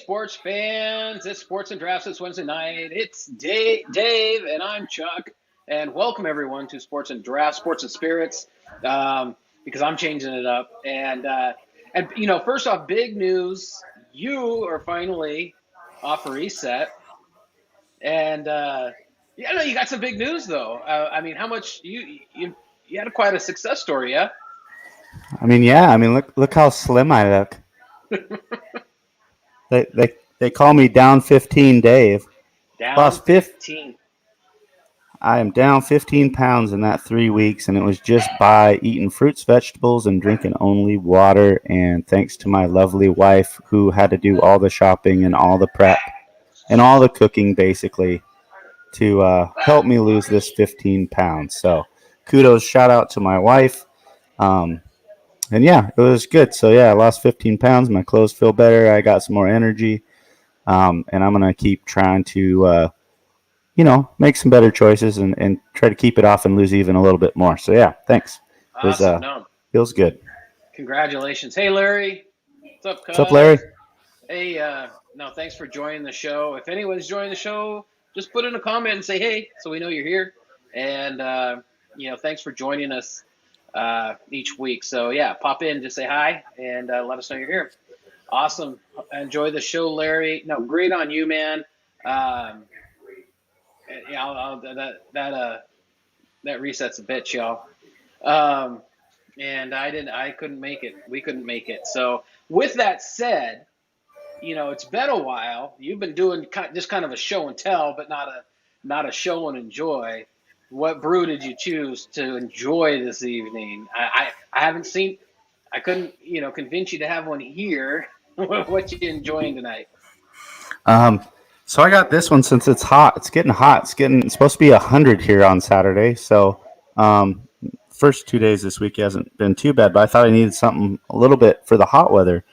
sports fans. It's Sports and Drafts. It's Wednesday night. It's Dave, and I'm Chuck. And welcome everyone to Sports and Drafts, Sports and Spirits, because I'm changing it up. And first off, big news: you are finally off a reset. And yeah, no, you got some big news though. I mean, how much you had quite a success story, yeah? Yeah. Look how slim I look. They call me down 15, Dave. Down Lost fifth. 15. I am down 15 pounds in that 3 weeks, and it was just by eating fruits, vegetables, and drinking only water. And thanks to my lovely wife, who had to do all the shopping and all the prep and all the cooking, basically, to help me lose this 15 pounds. So, kudos, shout out to my wife. Um, and yeah, it was good. So yeah, I lost 15 pounds. My clothes feel better. I got some more energy, and I'm gonna keep trying to, make some better choices and try to keep it off and lose even a little bit more. So yeah, thanks. It was Awesome. No, feels good. congratulations. Hey, Larry. What's up, What's up, Larry? cuz? Hey, no, thanks for joining the show. If anyone's joining the show, just put in a comment and say hey, so we know you're here. And thanks for joining us each week. So yeah, pop in, just say hi, and let us know you're here. Awesome. Enjoy the show, Larry. No, great on you, man. Um, yeah, that resets a bitch, y'all. Um, and I couldn't make it. We couldn't make it. So with that said, it's been a while. You've been doing just kind of a show and tell, but not a show and enjoy. What brew did you choose to enjoy this evening? I haven't seen. I couldn't convince you to have one here. What you enjoying tonight? Um, so I got this one since it's hot. It's getting hot. It's supposed to be 100 here on Saturday. So first 2 days this week hasn't been too bad, but I thought I needed something a little bit for the hot weather.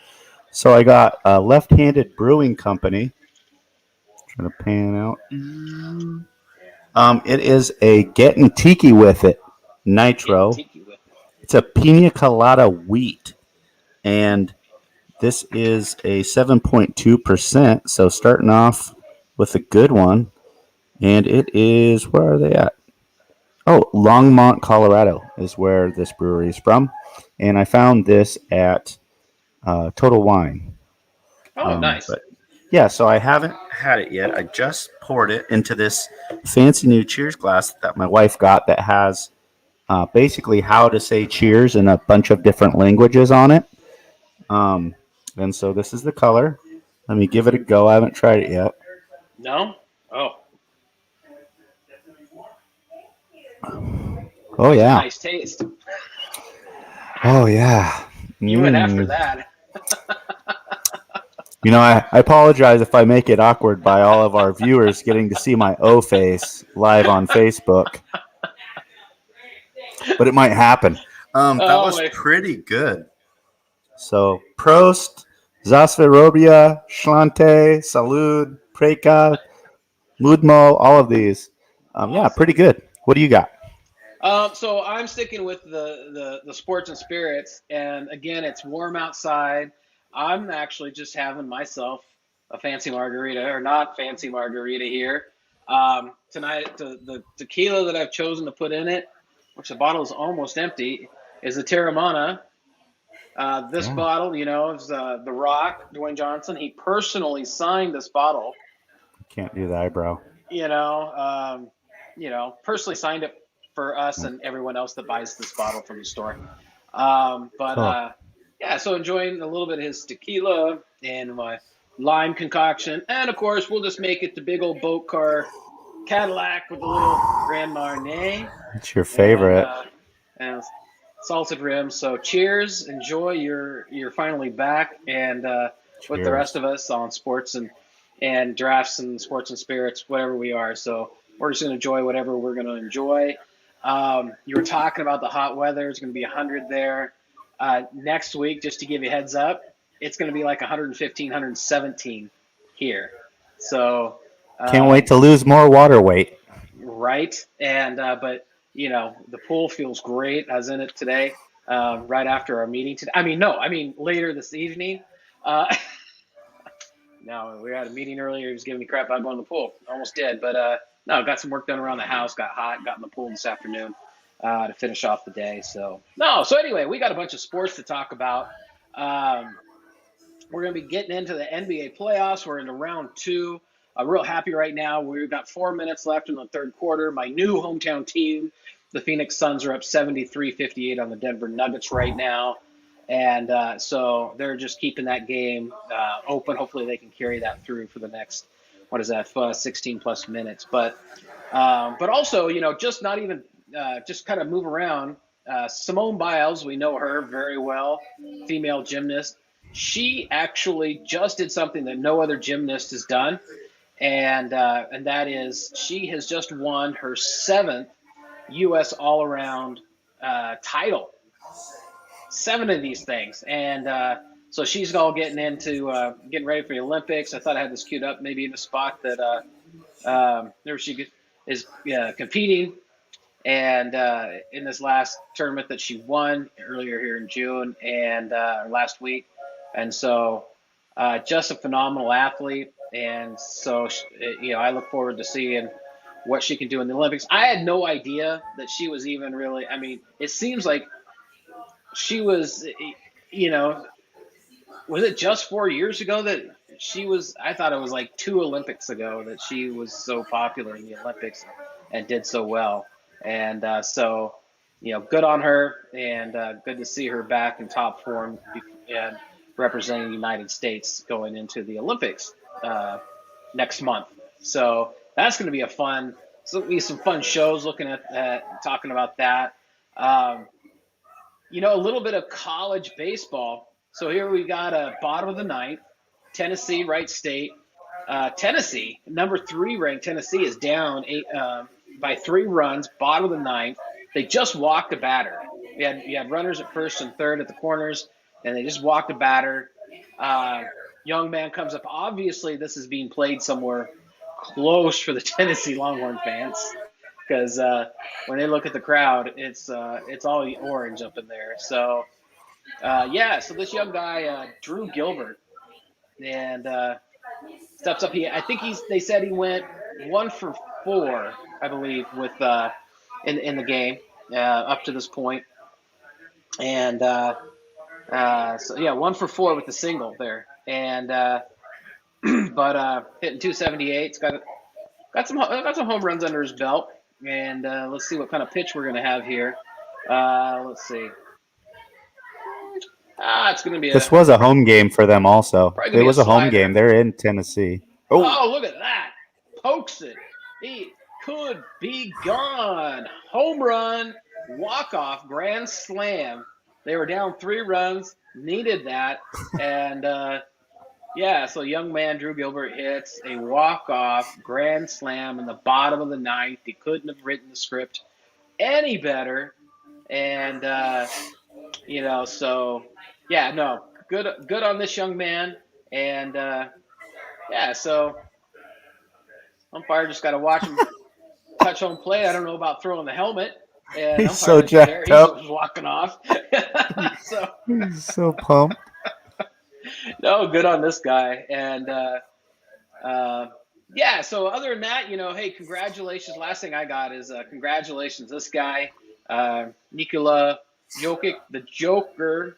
So I got Left-Handed Brewing Company. Trying to pan out. It is a Getting Tiki with It Getting Nitro. tiki with it. It's a Pina Colada wheat, and this is a 7.2%. So starting off with a good one, and it is, where are they at? Oh, Longmont, Colorado is where this brewery is from, and I found this at Total Wine. Oh, nice. But yeah, so I haven't had it yet. I just poured it into this fancy new cheers glass that my wife got that has basically how to say cheers in a bunch of different languages on it. Um, and so this is the color. Let me give it a go. I haven't tried it yet. No? Oh, Oh yeah. nice taste. Oh yeah. You went after Mm. that. I apologize if I make it awkward by all of our viewers getting to see my O face live on Facebook, but it might happen. That Oh was my. pretty good. So, Prost, Zasverobia, Schlante, Salud, Preka, Mudmo, all of these. Yeah, Awesome. pretty good. What do you got? So I'm sticking with the sports and spirits, and again, it's warm outside. I'm actually just having myself a fancy margarita, or not fancy margarita here. Tonight, the tequila that I've chosen to put in it, which the bottle is almost empty, is the Terramana. This Yeah, bottle, is The Rock, Dwayne Johnson. He personally signed this bottle. can't do the eyebrow. You know, um, personally signed it for us and everyone else that buys this bottle from the store. But Cool. yeah, so enjoying a little bit of his tequila and my lime concoction, and of course we'll just make it the big old boat car Cadillac with a little Grand Marnier It's your and favorite. salted rims. So cheers, enjoy. You're finally back, and with the rest Cheers. of us on sports and drafts and sports and spirits, whatever we are. So we're just gonna enjoy whatever we're gonna enjoy. You were talking about the hot weather. It's gonna be 100 there. Next week, just to give you a heads up, it's gonna be like 115, 117 here. So Can't wait um, to lose more water weight. right? And but the pool feels great. I was in it today, right after our meeting today. I mean, no, I mean later this evening. Uh, No, we had a meeting earlier. He was giving me crap about going to the pool. Almost did, but no, got some work done around the house. Got hot. Got in the pool this afternoon to finish off the day. So no. So anyway, we got a bunch of sports to talk about. Um, we're going to be getting into the NBA playoffs. We're into round 2. I'm real happy right now. We've got 4 minutes left in the third quarter. My new hometown team, the Phoenix Suns, are up 73-58 on the Denver Nuggets right now. And so they're just keeping that game open. Hopefully they can carry that through for the next, 16 plus minutes. But also, just not even just kind of move around. Simone Biles, we know her very well, female gymnast. She actually just did something that no other gymnast has done, and that is she has just won her 7th U.S. all-around title. 7 of these things, and so she's all getting ready for the Olympics. I thought I had this queued up, maybe in a spot that there she is competing. And in this last tournament that she won earlier here in June and last week. And so just a phenomenal athlete. And so, I look forward to seeing what she can do in the Olympics. I had no idea that she was even really, it seems like she was, was it just 4 years ago that she was, I thought it was like 2 Olympics ago that she was so popular in the Olympics and did so well. And so, good on her, and good to see her back in top form and representing the United States going into the Olympics next month. So that's going to be some fun shows looking at talking about that. A little bit of college baseball. So here we got a bottom of the ninth, Tennessee, Wright State. Tennessee, number 3 ranked Tennessee, is down by 3 runs, bottom of the ninth. They just walked a batter. You had runners at first and third at the corners, and they just walked a batter. Young man comes up. Obviously, this is being played somewhere close for the Tennessee Longhorn fans, because when they look at the crowd, it's all orange up in there. So so this young guy, Drew Gilbert, and steps up. They said he went 1 for 4, I believe, with in the game up to this point. And 1 for 4 with the single there. And but hitting 278. It's got some home runs under his belt. And let's see what kind of pitch we're gonna have here. Let's see. It's gonna be This was a home game for them also. It was a home game. They're in Tennessee. Oh, look at that. Pokes it. He could be gone. Home run, walk-off, grand slam. They were down 3 runs, needed that. And, so young man Drew Gilbert hits a walk-off, grand slam in the bottom of the ninth. He couldn't have written the script any better. And, good on this young man. And, so umpire just got to watch him touch home plate. I don't know about throwing the helmet. And he's so jacked up. He's walking off. He's so pumped. No, good on this guy. And so other than that, hey, congratulations. Last thing I got is congratulations. This guy, Nikola Jokic, the Joker,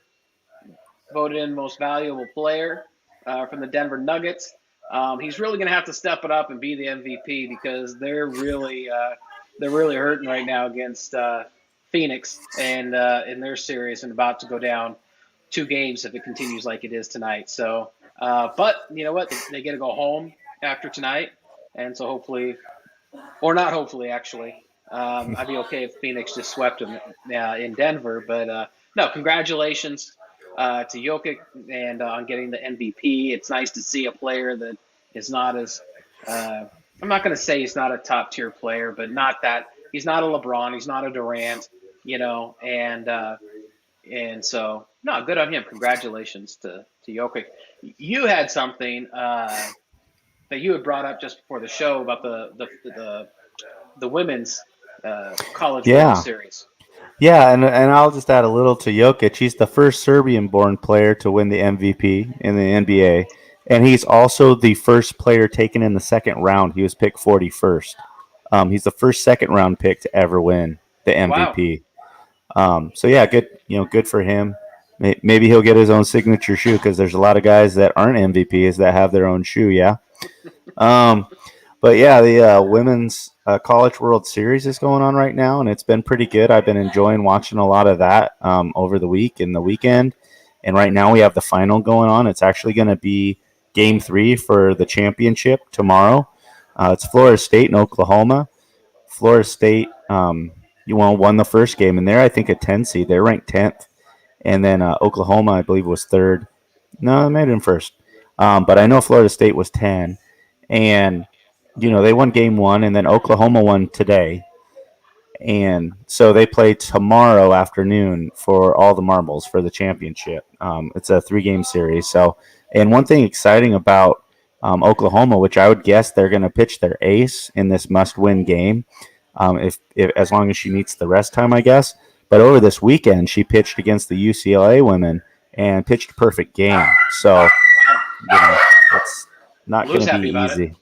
voted in most valuable player from the Denver Nuggets. He's really going to have to step it up and be the MVP, because they're really hurting right now against Phoenix and in their series, and about to go down 2 games if it continues like it is tonight. So, but you know what? They get to go home after tonight, and so hopefully, or not hopefully, actually, I'd be okay if Phoenix just swept them in Denver. But no, congratulations to Jokic and on getting the MVP. It's nice to see a player that is not as I'm not going to say he's not a top tier player, but not that he's not a LeBron, he's not a Durant, and so no, good on him. Congratulations to Jokic. You had something that you had brought up just before the show about the women's college World Series. Yeah, and I'll just add a little to Jokic. He's the first Serbian-born player to win the MVP in the NBA, And he's also the first player taken in the second round. He was picked 41st. He's the first second round pick to ever win the Wow. MVP. So yeah, good. Good for him. Maybe he'll get his own signature shoe because there's a lot of guys that aren't MVPs that have their own shoe. Yeah. Um, but yeah, the women's college World Series is going on right now, and it's been pretty good. I've been enjoying watching a lot of that over the week and the weekend. And right now we have the final going on. It's actually going to be Game 3 for the championship tomorrow. It's Florida State and Oklahoma. Florida State, won the first game, and they're I think a 10 seed. They're ranked 10th, and then Oklahoma, I believe, was third. No, they made it in first, but I know Florida State was 10, and they won game 1, and then Oklahoma won today, and so they play tomorrow afternoon for all the marbles for the championship. It's a 3-game series. So, and one thing exciting about Oklahoma, which I would guess they're going to pitch their ace in this must-win game, if as long as she meets the rest time, I guess. But over this weekend, she pitched against the UCLA women and pitched a perfect game. So, it's not going to be easy.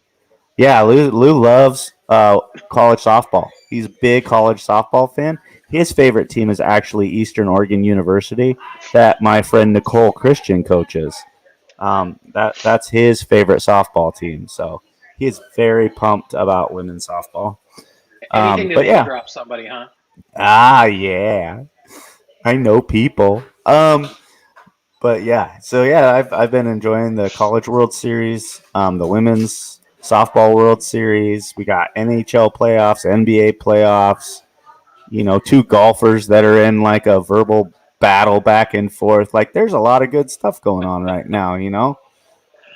Yeah, Lou loves college softball. He's a big college softball fan. His favorite team is actually Eastern Oregon University, that my friend Nicole Christian coaches. That's his favorite softball team. So he's very pumped about women's softball. Anything to name drop somebody, huh? Yeah. I know people. But yeah, so yeah, I've been enjoying the College World Series, the women's softball World Series. We got NHL playoffs, NBA playoffs. 2 golfers that are in like a verbal battle back and forth. Like, there's a lot of good stuff going on right now.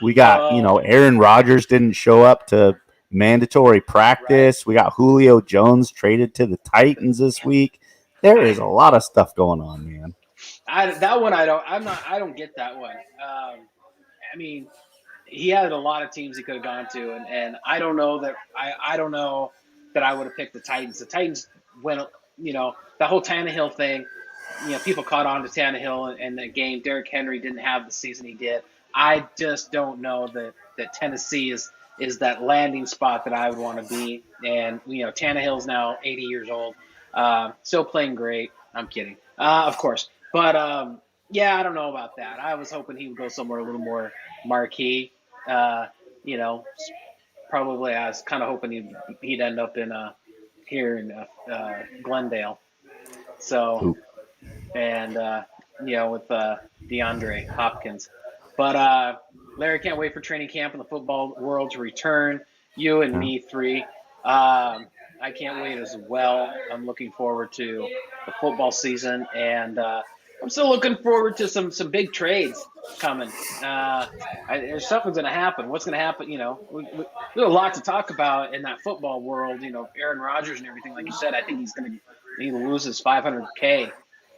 We got Aaron Rodgers didn't show up to mandatory practice. Right. We got Julio Jones traded to the Titans this week. There is a lot of stuff going on, man. I don't get that one. I mean, he had a lot of teams he could have gone to, and I don't know that I don't know that I would have picked the Titans. The Titans went, that whole Tannehill thing. People caught on to Tannehill and the game. Derrick Henry didn't have the season he did. I just don't know that Tennessee is that landing spot that I would want to be. And Tannehill's now 80 years old, still playing great. I'm kidding, of course, but yeah, I don't know about that. I was hoping he would go somewhere a little more marquee. Probably I was kind of hoping he'd end up in here in Glendale. So, and with DeAndre Hopkins. But Larry, can't wait for training camp in the football world to return. You and me 3. I can't wait as well. I'm looking forward to the football season, and I'm still looking forward to some big trades coming. There's something's going to happen. What's going to happen? We have a lot to talk about in that football world. Aaron Rodgers and everything, like you said. I think he's going to lose his $500K,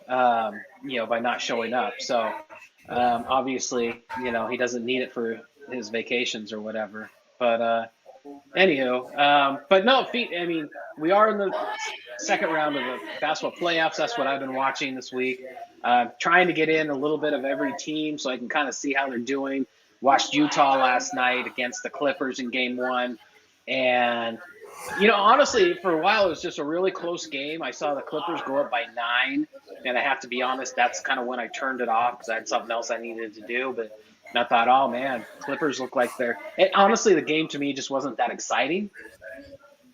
by not showing up. So obviously, he doesn't need it for his vacations or whatever. But anywho, but no, we are in the second round of the basketball playoffs. That's what I've been watching this week. Trying to get in a little bit of every team so I can kind of see how they're doing. Watched Utah last night against the Clippers in game 1. And, honestly, for a while, it was just a really close game. I saw the Clippers go up by 9. And I have to be honest, that's kind of when I turned it off because I had something else I needed to do. But I thought, oh, man, Clippers look like honestly, the game to me just wasn't that exciting.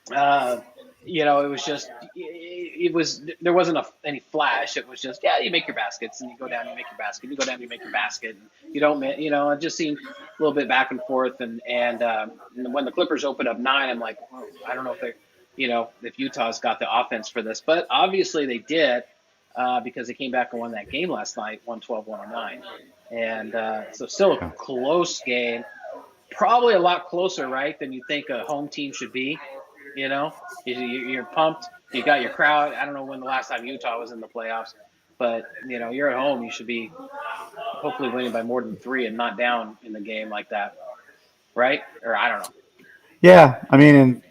It was just, there wasn't any flash. It was just, yeah, you make your baskets and you go down, you make your basket, you go down, you make your basket. And you don't, it just seemed a little bit back and forth. And when the Clippers opened up 9, I'm like, oh, I don't know if if Utah's got the offense for this, but obviously they did because they came back and won that game last night, 112-109. And so still a close game, probably a lot closer, right, than you think a home team should be. You're pumped. You got your crowd. I don't know when the last time Utah was in the playoffs, but you're at home. You should be hopefully winning by more than 3 and not down in the game like that, right? Or I don't know. Yeah, and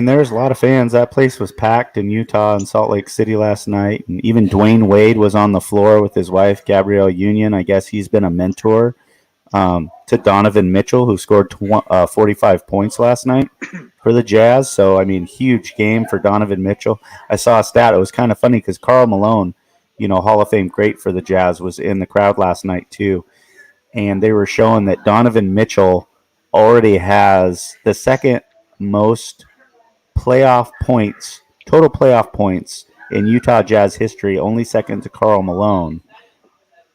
there's a lot of fans. That place was packed in Utah and Salt Lake City last night, and even Dwayne Wade was on the floor with his wife Gabrielle Union. I guess he's been a mentor to Donovan Mitchell, who scored 45 points last night for the Jazz. So, I mean, huge game for Donovan Mitchell. I saw a stat. It was kind of funny because Karl Malone, Hall of Fame great for the Jazz, was in the crowd last night too. And they were showing that Donovan Mitchell already has the second most total playoff points in Utah Jazz history, only second to Karl Malone.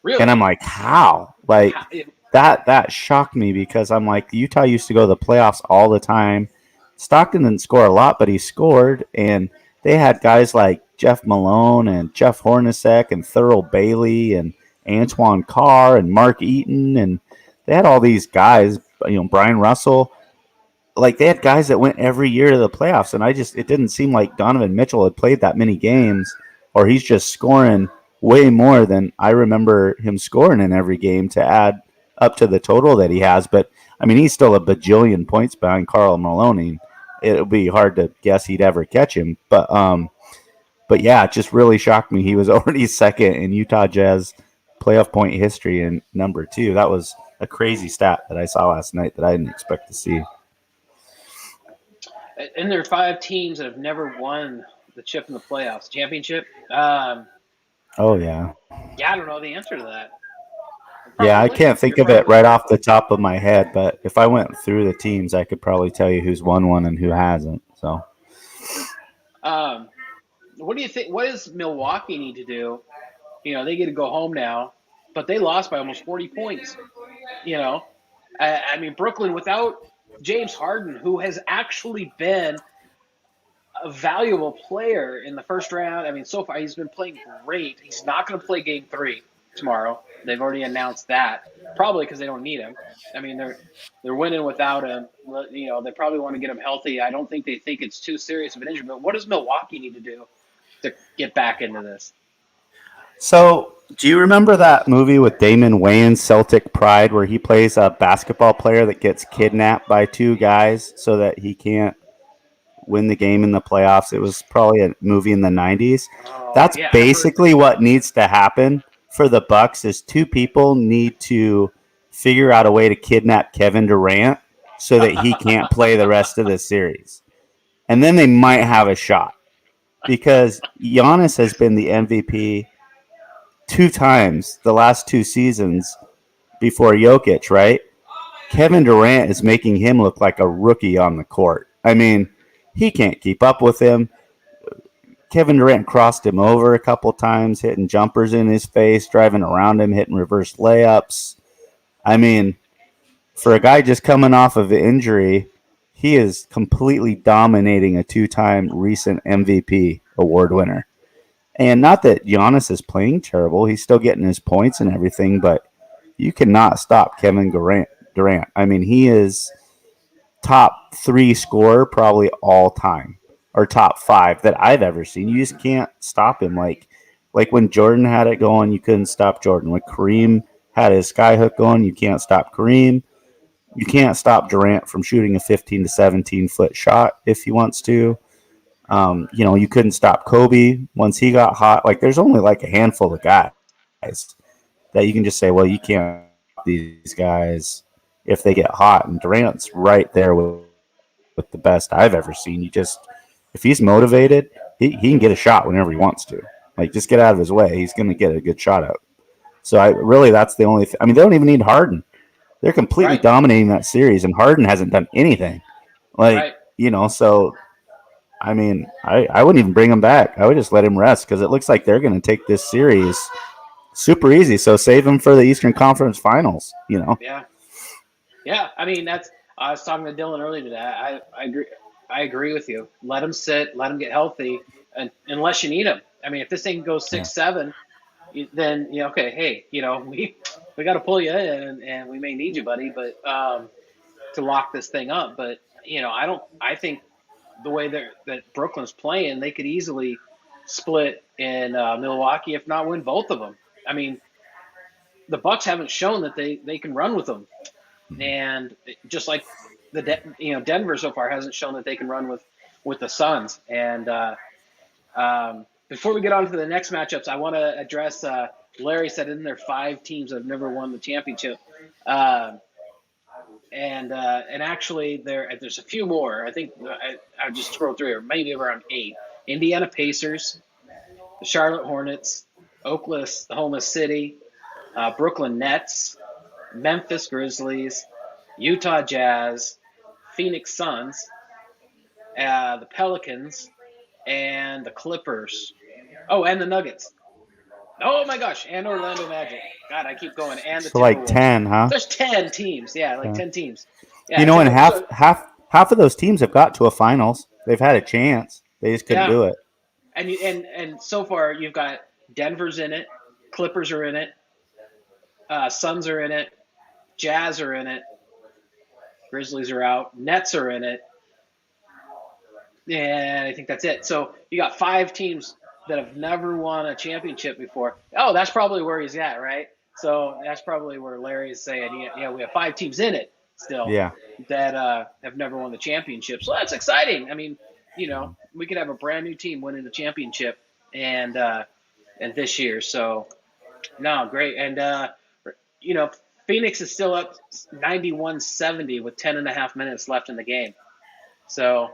Really? And I'm like, how? Like, that shocked me because I'm like, Utah used to go to the playoffs all the time. Stockton didn't score a lot, but he scored, and they had guys like Jeff Malone and Jeff Hornacek and Thurl Bailey and Antoine Carr and Mark Eaton, and they had all these guys, Brian Russell. Like, they had guys that went every year to the playoffs, and it didn't seem like Donovan Mitchell had played that many games, or he's just scoring way more than I remember him scoring in every game to add up to the total that he has. But I mean, he's still a bajillion points behind Karl Malone. It'll be hard to guess he'd ever catch him. But yeah, it just really shocked me. He was already second in Utah Jazz playoff point history and number 2. That was a crazy stat that I saw last night that I didn't expect to see. And there are 5 teams that have never won the chip in the playoffs, championship. Oh, yeah. Yeah, I don't know the answer to that. Yeah, I can't think of it right off the top of my head, but if I went through the teams, I could probably tell you who's won one and who hasn't. So, what do you think? What does Milwaukee need to do? They get to go home now, but they lost by almost 40 points. I mean, Brooklyn without James Harden, who has actually been a valuable player in the first round. I mean, so far he's been playing great. He's not going to play Game 3 tomorrow. They've already announced that, probably because they don't need him. I mean, they're winning without him. They probably want to get him healthy. I don't think they think it's too serious of an injury. But what does Milwaukee need to do to get back into this? So, do you remember that movie with Damon Wayans, Celtic Pride, where he plays a basketball player that gets kidnapped by 2 guys so that he can't win the game in the playoffs? It was probably a movie in the 90s. That's basically what needs to happen for the Bucks is 2 people need to figure out a way to kidnap Kevin Durant so that he can't play the rest of the series. And then they might have a shot because Giannis has been the MVP 2 times the last 2 seasons before Jokic, right? Kevin Durant is making him look like a rookie on the court. I mean, he can't keep up with him. Kevin Durant crossed him over a couple times, hitting jumpers in his face, driving around him, hitting reverse layups. I mean, for a guy just coming off of an injury, he is completely dominating a 2-time recent MVP award winner. And not that Giannis is playing terrible. He's still getting his points and everything, but you cannot stop Kevin Durant. I mean, he is top 3 scorer probably all time, or top 5 that I've ever seen. You just can't stop him. Like when Jordan had it going, you couldn't stop Jordan. When Kareem had his skyhook going, you can't stop Kareem. You can't stop Durant from shooting a 15 to 17-foot shot if he wants to. You couldn't stop Kobe once he got hot. Like, there's only like a handful of guys that you can just say, well, you can't stop these guys if they get hot. And Durant's right there with the best I've ever seen. If he's motivated, he can get a shot whenever he wants to. Like, just get out of his way. He's going to get a good shot out. So that's the only I mean, they don't even need Harden. They're completely dominating that series, and Harden hasn't done anything. So I mean, I wouldn't even bring him back. I would just let him rest because it looks like they're going to take this series super easy. So save him for the Eastern Conference Finals, Yeah. Yeah. I mean, I was talking to Dylan earlier today. I agree. I agree with you. Let him sit. Let him get healthy, unless you need him. I mean, if this thing goes 6-7, then okay. Hey, we got to pull you in, and we may need you, buddy, but to lock this thing up. But I think the way that Brooklyn's playing, they could easily split in Milwaukee, if not win both of them. I mean, the Bucks haven't shown that they can run with them, and just like Denver so far hasn't shown that they can run with the Suns. And before we get on to the next matchups, I want to address. Larry said in there 5 teams that have never won the championship, uh, and actually there's a few more. I think I just scrolled through here, maybe around 8. Indiana Pacers, the Charlotte Hornets, Oklahoma City, Brooklyn Nets, Memphis Grizzlies, Utah Jazz, Phoenix Suns, the Pelicans, and the Clippers. Oh, and the Nuggets. Oh my gosh, and Orlando Magic. God, I keep going. And the So like Timberwolves. 10, huh? There's 10 teams. Yeah, like Yeah. 10 teams. You Yeah, know, and so half of those teams have got to a finals. They've had a chance. They just couldn't yeah, do it. and so far you've got Denver's in it, Clippers are in it, Suns are in it, Jazz are in it, Grizzlies are out, Nets are in it, and I think that's it. So you got 5 teams that have never won a championship before. Oh, that's probably where he's at, right? So that's probably where Larry is saying, yeah, we have 5 teams in it still Yeah. that have never won the championship. So that's exciting. I mean, we could have a brand new team winning the championship and this year. So no, great. And Phoenix is still up 91-70 with 10 and a half minutes left in the game. So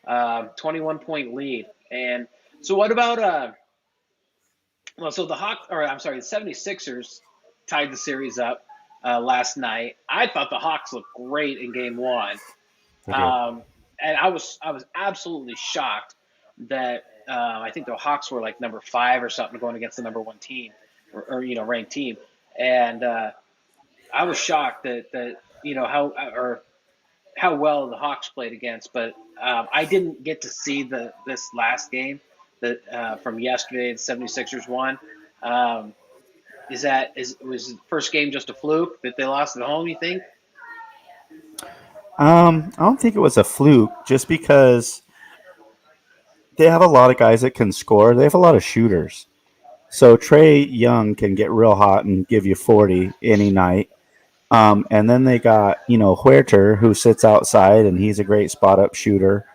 21-point lead. And so what about so the the 76ers tied the series up last night. I thought the Hawks looked great in game 1. They did. And I was absolutely shocked that I think the Hawks were like number 5 or something going against the number 1 team or ranked team. And I was shocked that how well the Hawks played against, but I didn't get to see this last game that from yesterday. The 76ers won. Was the first game just a fluke that they lost at home? You think? I don't think it was a fluke, just because they have a lot of guys that can score. They have a lot of shooters. So Trae Young can get real hot and give you 40 any night. And then they got, Huerter, who sits outside, and he's a great spot up shooter.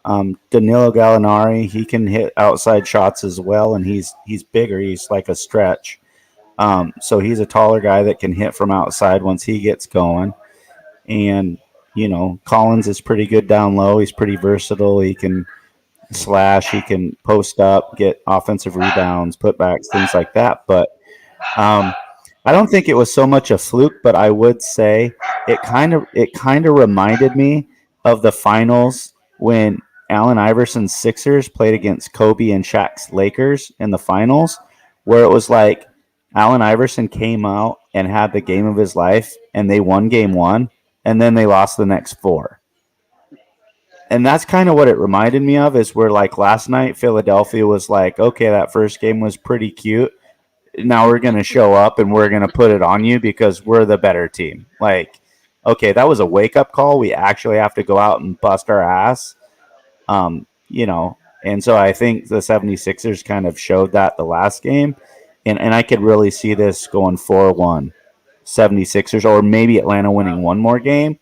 Danilo Gallinari, he can hit outside shots as well, and he's bigger. He's like a stretch. So he's a taller guy that can hit from outside once he gets going. And, Collins is pretty good down low. He's pretty versatile. He can slash, he can post up, get offensive rebounds, putbacks, things like that. But I don't think it was so much a fluke, but I would say it kind of reminded me of the finals when Allen Iverson's Sixers played against Kobe and Shaq's Lakers in the finals, where it was like Allen Iverson came out and had the game of his life, and they won game 1, and then they lost the next 4. And that's kind of what it reminded me of, is where like last night Philadelphia was like, okay, that first game was pretty cute. Now we're going to show up and we're going to put it on you because we're the better team. Like, okay, that was a wake-up call. We actually have to go out and bust our ass. And so I think the 76ers kind of showed that the last game. And I could really see this going 4-1 76ers, or maybe Atlanta winning one more game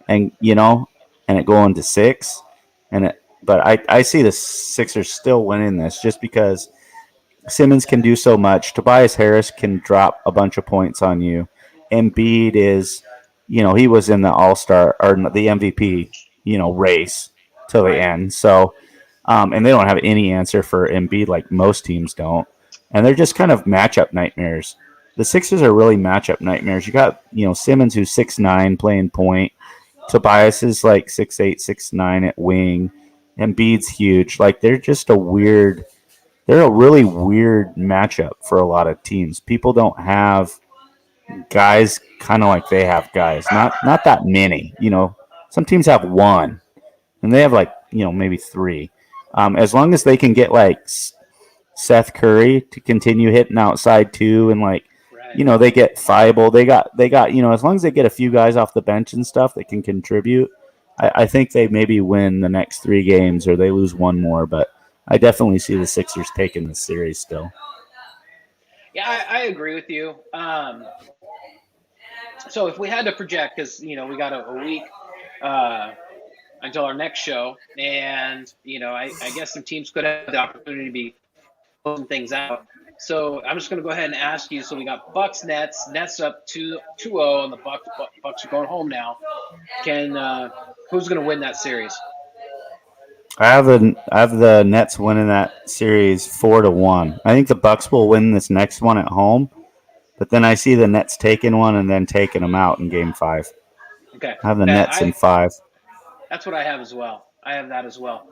and it going to 6. But I see the Sixers still winning this just because Simmons can do so much. Tobias Harris can drop a bunch of points on you. Embiid is, he was in the All-Star or the MVP, race till the end. So, and they don't have any answer for Embiid like most teams don't. And they're just kind of matchup nightmares. The Sixers are really matchup nightmares. You got, Simmons, who's 6'9", playing point. Tobias is like 6'8", 6'9" at wing. Embiid's huge. Like, they're a really weird matchup for a lot of teams. People don't have guys kind of like they have guys. Not that many. Some teams have one, and they have like maybe 3. As long as they can get like Seth Curry to continue hitting outside too, and like Right. they get Thibault. They got as long as they get a few guys off the bench and stuff that can contribute. I think they maybe win the next 3 games, or they lose one more, but I definitely see the Sixers taking this series still. Yeah, I agree with you. So if we had to project, because we got a week uh, until our next show, and I guess some teams could have the opportunity to be things out. So I'm just going to go ahead and ask you. So we got Bucks Nets. Nets up 2-0, and the Bucks are going home now. Who's going to win that series? I have the Nets winning that series 4-1. I think the Bucks will win this next one at home, but then I see the Nets taking one and then taking them out in Game 5. Okay, I have the that Nets in 5. that's what I have as well. I have that as well.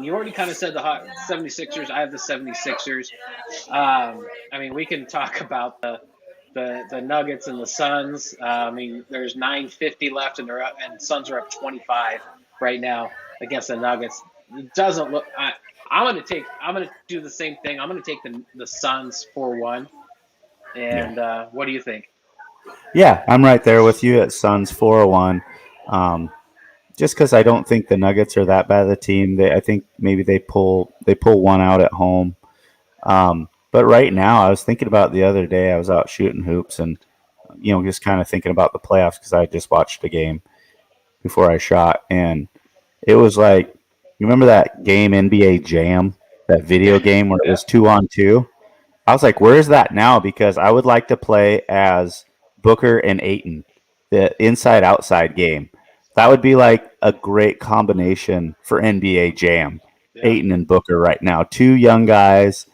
You already kind of said the hot 76ers. I have the 76ers. I mean, we can talk about the Nuggets and the Suns. I mean, there's 9:50 left, and Suns are up 25 right now against the Nuggets. It doesn't look. I'm gonna do the same thing. I'm gonna take the Suns 4-1. Yeah. And what do you think? Yeah, I'm right there with you at Suns 4-1. Just because I don't think the Nuggets are that bad of a team. I think maybe they pull one out at home. But right now, I was thinking about the other day. I was out shooting hoops and just kind of thinking about the playoffs because I just watched the game before I shot, and it was like, you remember that game NBA Jam, that video game where it Yeah. was 2-on-2? I was like, where is that now? Because I would like to play as Booker and Aiton, the inside outside game. That would be like a great combination for NBA Jam. Yeah. Aiton and Booker right now, two young guys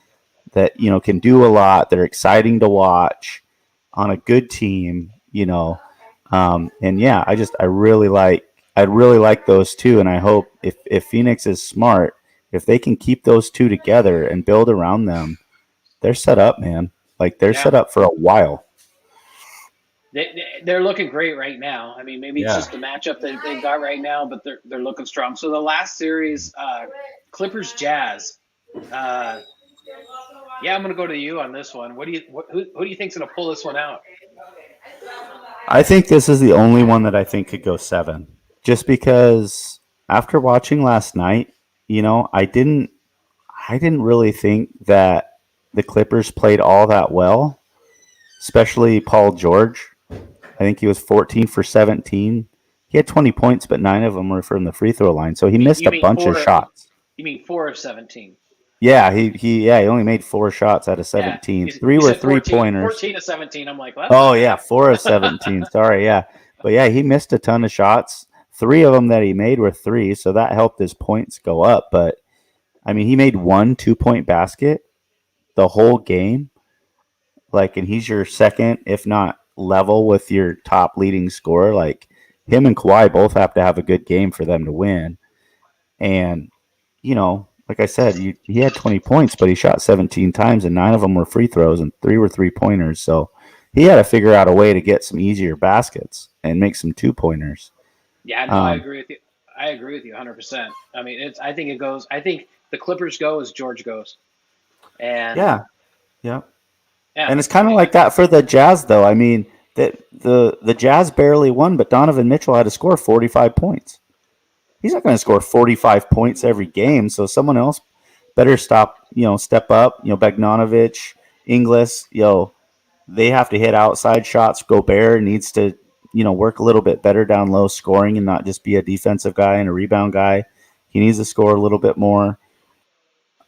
that can do a lot. They're exciting to watch on a good team. And yeah, I really like those two, and I hope if Phoenix is smart, if they can keep those two together and build around them, they're set up, man. Like they're Yeah. set up for a while. They're looking great right now. I mean, maybe it's Yeah. just the matchup that they've got right now, but they're looking strong. So the last series, Clippers Jazz. Uh, yeah, I'm going to go to you on this one. Who do you think's going to pull this one out? I think this is the only one that I think could go 7. Just because after watching last night, I didn't really think that the Clippers played all that well, especially Paul George. I think he was 14 for 17. He had 20 points, but 9 of them were from the free throw line. So he missed You a mean bunch of four? shots. You mean 4 of 17? Yeah, he only made 4 shots out of Yeah, 17. you, 3 you were said three 14, pointers. 14 of 17. I'm like, well, that's Oh not yeah, bad. 4 of 17. Sorry, yeah. But yeah, he missed a ton of shots. 3 of them that he made were threes, so that helped his points go up, but I mean, he made one 2-point basket the whole game. Like, and he's your second, if not level with your top leading scorer. Like, him and Kawhi both have to have a good game for them to win. And, like I said, he had 20 points, but he shot 17 times, and 9 of them were free throws, and 3 were 3-pointers. So he had to figure out a way to get some easier baskets and make some 2-pointers. Yeah, no, I Um, agree with you. I agree with you 100%. I mean, I think it goes. I think the Clippers go as George goes, and yeah, yeah. yeah, And it's I kind of mean, like that for the Jazz, though. I mean, the Jazz barely won, but Donovan Mitchell had to score 45 points. He's not going to score 45 points every game, so someone else better step up. Bogdanovich, Inglis, they have to hit outside shots. Gobert needs to, work a little bit better down low scoring and not just be a defensive guy and a rebound guy. He needs to score a little bit more.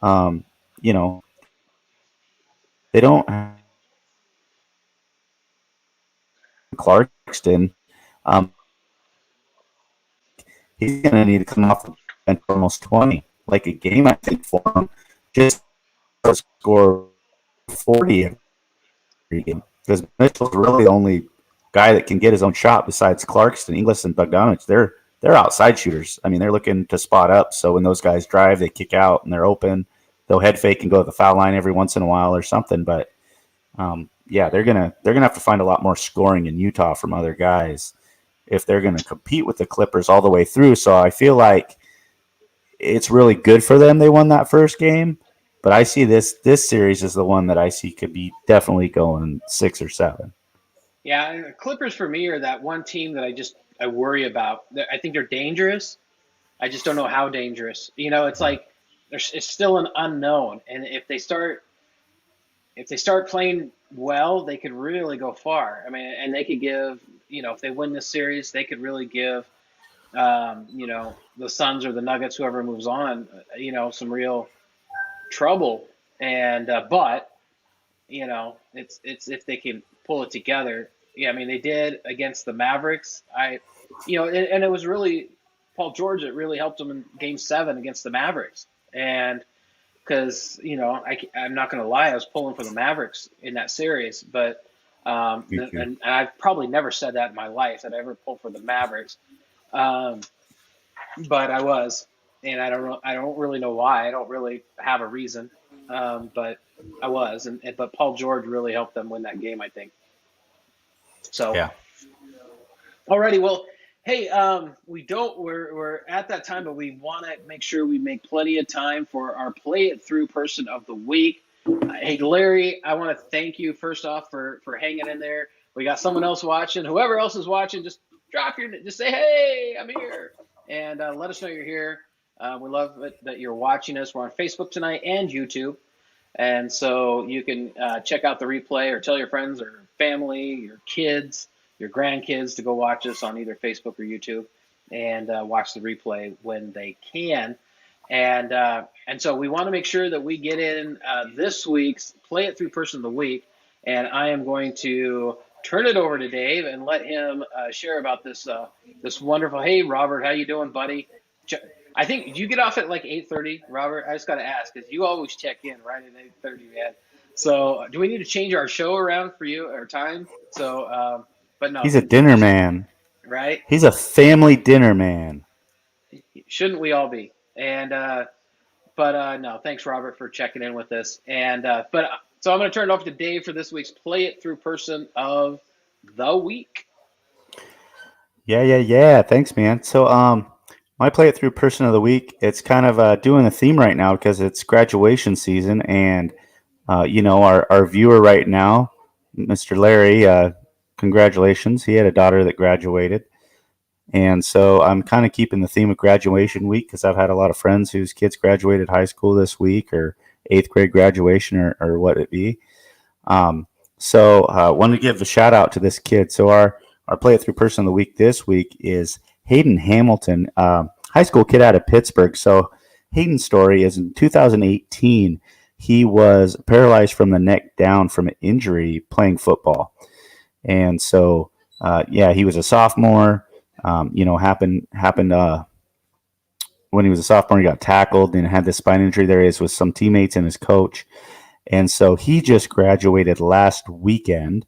Um, you know, they don't have Clarkston. Um, he's going to need to come off the bench for almost 20, like a game, I think, for him, just to score 40 every game. Because Mitchell's really the only guy that can get his own shot besides Clarkston, Inglis, and Bogdanovich. They're outside shooters. I mean, they're looking to spot up. So when those guys drive, they kick out and they're open. They'll head fake and go to the foul line every once in a while or something. But yeah, they're gonna have to find a lot more scoring in Utah from other guys if they're going to compete with the Clippers all the way through. So I feel like it's really good for them they won that first game. But I see this series is the one that I see could be definitely going 6 or 7. yeah, and the Clippers for me are that one team that I worry about. I think they're dangerous. I just don't know how dangerous. It's like it's still an unknown, and if they start playing well, they could really go far. I mean, and they could give, if they win this series, they could really give, the Suns or the Nuggets, whoever moves on, some real trouble. And but it's if they can pull it together. Yeah, I mean they did against the Mavericks. And it was really Paul George that really helped them in Game 7 against the Mavericks. And because I'm not going to lie, I was pulling for the Mavericks in that series, but and I've probably never said that in my life that I ever pulled for the Mavericks, but I was, and I don't really know why. I don't really have a reason, but I was, but Paul George really helped them win that game, I think. So Yeah. Alrighty, well, hey, we're at that time, but we want to make sure we make plenty of time for our Play It Through Person of the Week. Hey, Larry, I want to thank you first off for hanging in there. We got someone else watching. Whoever else is watching, just just say, hey, I'm here, and let us know you're here. We love that you're watching us. We're on Facebook tonight and YouTube, and so you can check out the replay or tell your friends or family, your kids, your grandkids to go watch us on either Facebook or YouTube and watch the replay when they can. And so we want to make sure that we get in this week's Play It Through Person of the Week. And I am going to turn it over to Dave and let him share about this wonderful. Hey, Robert, how you doing, buddy? I think, did you get off at like 8:30, Robert? I just got to ask because you always check in right at 8:30, man. So do we need to change our show around for you, our time? So, but no. He's a dinner man. Right? He's a family dinner man. Shouldn't we all be? And but no, thanks, Robert, for checking in with us. And so I'm going to turn it over to Dave for this week's Play It Through Person of the Week. Yeah. Thanks, man. So my Play It Through Person of the Week, it's kind of doing a theme right now because it's graduation season, and our viewer right now, Mr. Larry, congratulations. He had a daughter that graduated. And so I'm kind of keeping the theme of graduation week because I've had a lot of friends whose kids graduated high school this week or 8th grade graduation or what it be. So I wanted to give a shout out to this kid. So our Play It Through Person of the Week this week is Hayden Hamilton, high school kid out of Pittsburgh. So Hayden's story is in 2018, he was paralyzed from the neck down from an injury playing football. And so, he was a sophomore. Happened when he was a sophomore, he got tackled and had this spine injury. There is with some teammates and his coach. And so he just graduated last weekend.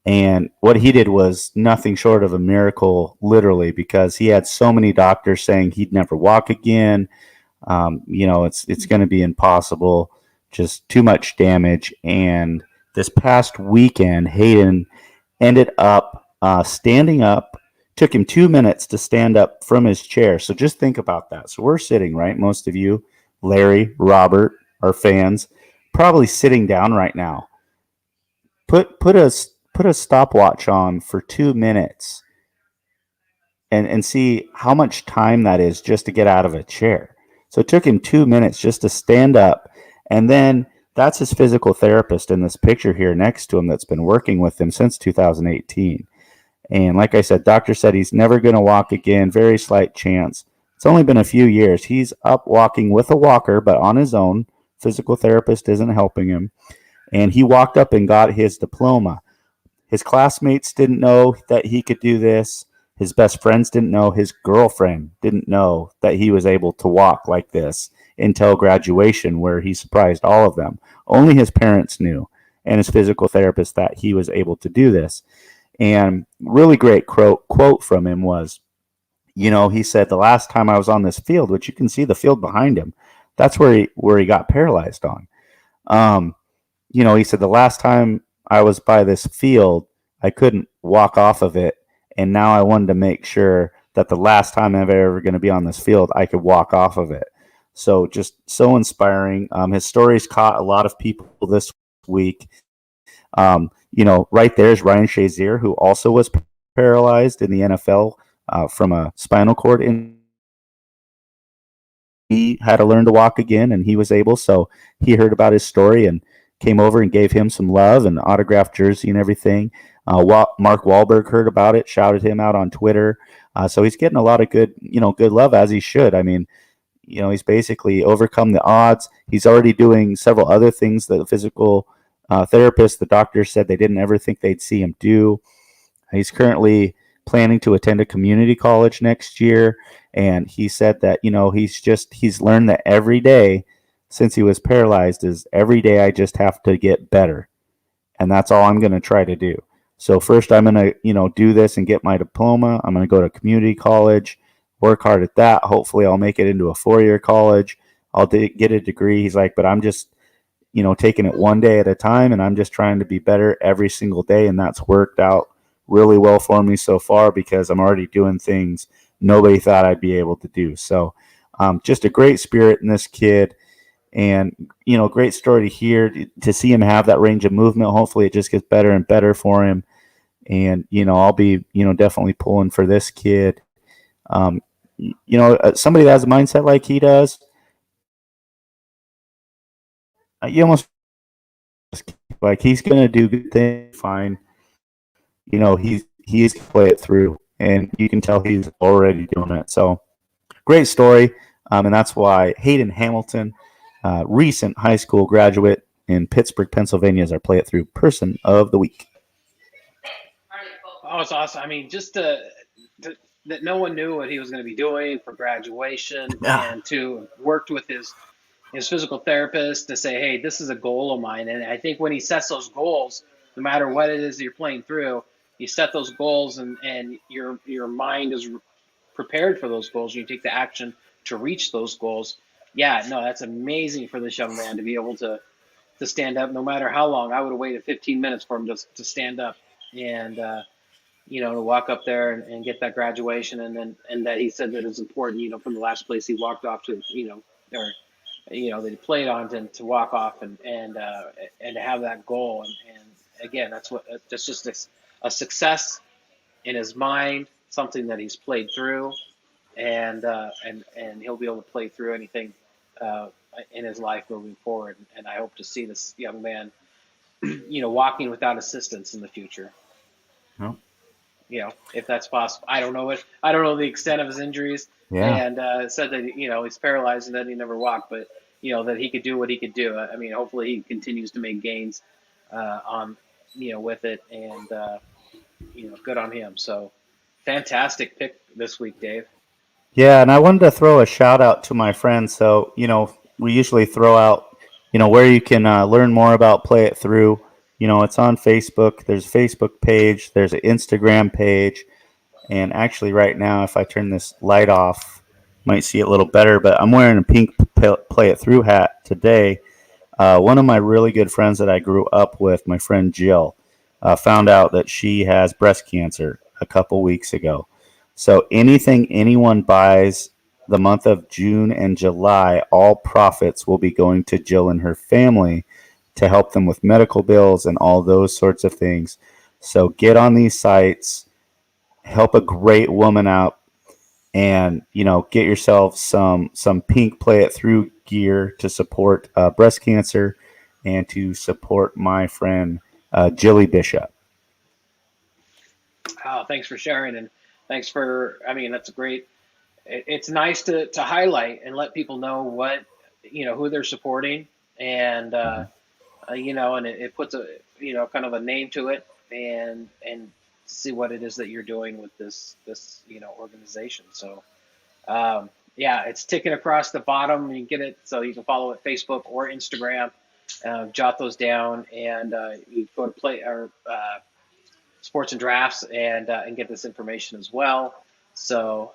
And what he did was nothing short of a miracle, literally, because he had so many doctors saying he'd never walk again. It's going to be impossible, just too much damage. And this past weekend, Hayden ended up standing up. Took him 2 minutes to stand up from his chair. So just think about that. So we're sitting, right? Most of you, Larry, Robert, our fans, probably sitting down right now. Put a stopwatch on for 2 minutes and see how much time that is just to get out of a chair. So it took him 2 minutes just to stand up. And then that's his physical therapist in this picture here next to him that's been working with him since 2018. And like I said, doctor said he's never going to walk again. Very slight chance. It's only been a few years. He's up walking with a walker, but on his own. Physical therapist isn't helping him. And he walked up and got his diploma. His classmates didn't know that he could do this. His best friends didn't know. His girlfriend didn't know that he was able to walk like this until graduation, where he surprised all of them. Only his parents knew, and his physical therapist, that he was able to do this. And really great quote from him was, he said, the last time I was on this field, which you can see the field behind him, that's where he got paralyzed on. He said, the last time I was by this field, I couldn't walk off of it. And now I wanted to make sure that the last time I'm ever going to be on this field, I could walk off of it. So just so inspiring. His stories caught a lot of people this week. Right there is Ryan Shazier, who also was paralyzed in the NFL from a spinal cord injury. He had to learn to walk again, and he was able. So he heard about his story and came over and gave him some love and autographed jersey and everything. Mark Wahlberg heard about it, shouted him out on Twitter. So he's getting a lot of good love, as he should. I mean, he's basically overcome the odds. He's already doing several other things that the physical therapist, the doctor said they didn't ever think they'd see him do. He's currently planning to attend a community college next year. And he said that, he's learned that every day since he was paralyzed is every day I just have to get better. And that's all I'm going to try to do. So first I'm going to, do this and get my diploma. I'm going to go to community college, work hard at that. Hopefully I'll make it into a 4-year college. I'll get a degree. He's like, but I'm just, taking it one day at a time, and I'm just trying to be better every single day. And that's worked out really well for me so far because I'm already doing things nobody thought I'd be able to do. So just a great spirit in this kid, and, great story to hear, to see him have that range of movement. Hopefully it just gets better and better for him. And, I'll be, definitely pulling for this kid. Somebody that has a mindset like he does, you almost like he's going to do good things, fine. He's play it through, and you can tell he's already doing it. So great story. And that's why Hayden Hamilton, recent high school graduate in Pittsburgh, Pennsylvania, is our Play It Through Person of the Week. Oh, it's awesome. I mean, just that no one knew what he was going to be doing for graduation, and to worked with his physical therapist to say, hey, this is a goal of mine. And I think when he sets those goals, no matter what it is that you're playing through, you set those goals, and your mind is prepared for those goals. You take the action to reach those goals. Yeah, no, that's amazing for this young man to be able to stand up no matter how long. I would have waited 15 minutes for him to stand up and, to walk up there and get that graduation. And that he said that it's important, from the last place he walked off to, or, that he played on to walk off and to have that goal. And again, that's just a success in his mind, something that he's played through, and he'll be able to play through anything in his life moving forward. And I hope to see this young man, walking without assistance in the future. No. If that's possible. I don't know the extent of his injuries. Yeah. And said that he's paralyzed and that he never walked, but that he could do what he could do. I mean, hopefully he continues to make gains on with it, and good on him. So fantastic pick this week, Dave. Yeah, and I wanted to throw a shout out to my friends. So we usually throw out where you can learn more about Play It Through. It's on Facebook. There's a Facebook page. There's an Instagram page. And actually right now, if I turn this light off, you might see it a little better, but I'm wearing a pink Play It Through hat today. One of my really good friends that I grew up with, my friend Jill, found out that she has breast cancer a couple weeks ago. So anything anyone buys the month of June and July, all profits will be going to Jill and her family to help them with medical bills and all those sorts of things. So get on these sites, help a great woman out, and get yourself some pink Play It Through gear to support breast cancer and to support my friend Jilly Bishop. Oh, thanks for sharing, and thanks for. I mean, that's great. It's nice to highlight and let people know what who they're supporting, and and it puts a kind of a name to it, and see what it is that you're doing with this organization. So it's ticking across the bottom. You can get it, so you can follow it Facebook or Instagram. Jot those down, and you go to Play or Sports and Drafts and get this information as well. So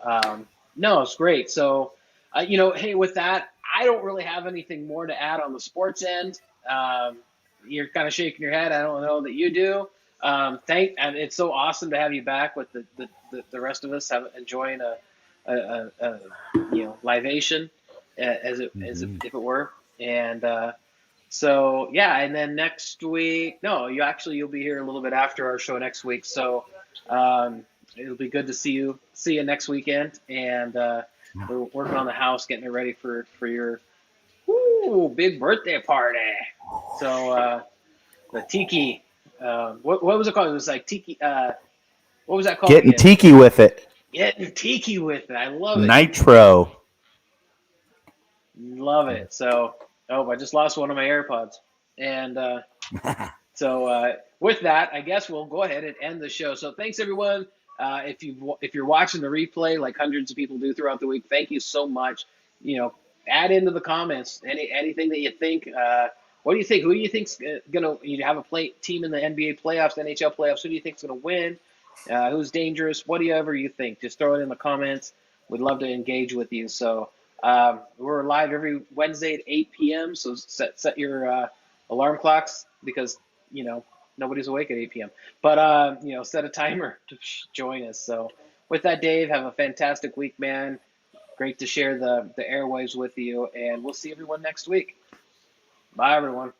no, it's great. So hey, with that, I don't really have anything more to add on the sports end. You're kind of shaking your head. I don't know that you do. And it's so awesome to have you back with the rest of us enjoying a libation as if it were. And so yeah, and then next week, you'll be here a little bit after our show next week. So it'll be good to see you next weekend. And we're working on the house, getting it ready for your big birthday party. So the tiki, what was it called? It was like tiki. What was that called? Getting tiki with it. Getting tiki with it. I love it. Nitro. Love it. So, oh, I just lost one of my AirPods. And with that, I guess we'll go ahead and end the show. So thanks everyone. If you're watching the replay, like hundreds of people do throughout the week, thank you so much. You know, add into the comments anything that you think. What do you think? Who do you think's gonna? You have a team in the NBA playoffs, NHL playoffs. Who do you think's gonna win? Who's dangerous? Whatever you think, just throw it in the comments. We'd love to engage with you. So we're live every Wednesday at 8 p.m. So set your alarm clocks because nobody's awake at 8 p.m. But set a timer to join us. So with that, Dave, have a fantastic week, man. Great to share the airwaves with you, and we'll see everyone next week. Bye, everyone.